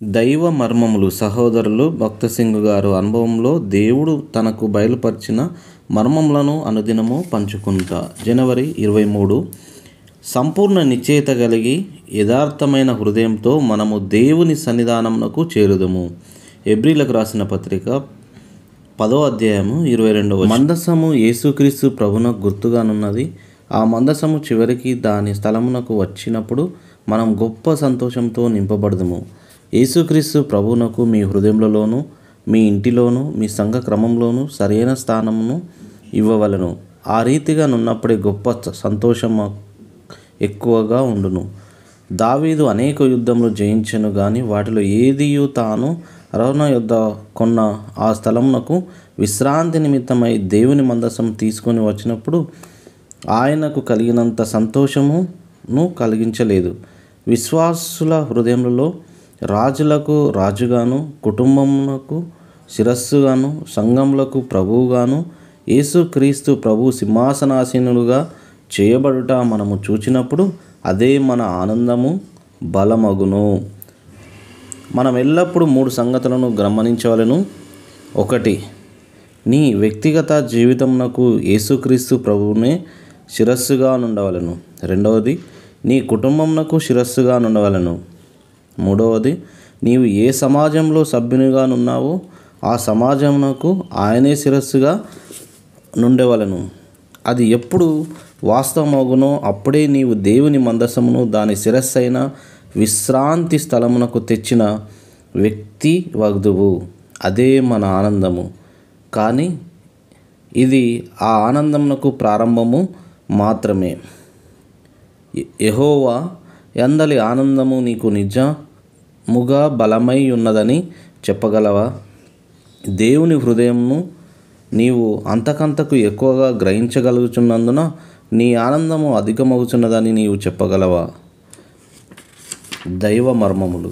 దైవ మర్మములు సహోదరులు భక్త సింగ్ గారు అనుభవంలో దేవుడు తనకు బయలుపరిచిన మర్మములను అనుదినము పంచుకుంటా. జనవరి 23. సంపూర్ణ నిశ్చయత కలిగి యథార్థమైన హృదయంతో మనము దేవుని సన్నిధానమునకు చేరుదము. ఎబ్రీలకు రాసిన పత్రిక 10వ అధ్యాయము 22వ. మందసము యేసుక్రీస్తు ప్రభునకు గుర్తుగానున్నది. ఆ మందసము చివరికి దాని స్థలమునకు వచ్చినప్పుడు మనం గొప్ప సంతోషంతో నింపబడదుము. యేసుక్రీస్తు ప్రభువునకు మీ హృదయంలోను, మీ ఇంటిలోను, మీ సంఘ క్రమంలోను సరైన స్థానమును ఇవ్వవలను. ఆ రీతిగా నున్నప్పుడే గొప్ప సంతోషం ఎక్కువగా ఉండును. దావీదు అనేక యుద్ధములు జయించెను గాని వాటిలో ఏదియు తాను అరవన యొద్ద కొన్న ఆ స్థలమునకు విశ్రాంతి నిమిత్తమై దేవుని మందసం తీసుకొని వచ్చినప్పుడు ఆయనకు కలిగినంత సంతోషమును కలిగించలేదు. విశ్వాసుల హృదయములలో రాజులకు రాజుగాను, కుటుంబమునకు శిరస్సుగాను, సంఘములకు ప్రభువుగాను, యేసుక్రీస్తు ప్రభు సింహాసనాసీనులుగా చేయబడుట మనము చూచినప్పుడు అదే మన ఆనందము బలమగును. మనం ఎల్లప్పుడూ 3 సంగతులను గమనించవలెను. 1. నీ వ్యక్తిగత జీవితమునకు యేసుక్రీస్తు ప్రభువునే శిరస్సుగా నుండవలెను. 2. నీ కుటుంబమునకు శిరస్సుగా నుండవలెను. 3. నీవు ఏ సమాజంలో సభ్యునిగా నున్నావో ఆ సమాజమునకు ఆయనే శిరస్సుగా నుండవలెను. అది ఎప్పుడు వాస్తవమగునో అప్పుడే నీవు దేవుని మందసమును దాని శిరస్సైన విశ్రాంతి స్థలమునకు తెచ్చిన వ్యక్తి వగ్దువు. అదే మన ఆనందము. కానీ ఇది ఆ ఆనందమునకు ప్రారంభము మాత్రమే. యెహోవా యందలి ఆనందము నీకు నిజముగా బలమై ఉన్నదని చెప్పగలవా? దేవుని హృదయమును నీవు అంతకంతకు ఎక్కువగా గ్రహించగలుగుచున్నందున నీ ఆనందము అధికమగుచున్నదని నీవు చెప్పగలవా? దైవ మర్మములు.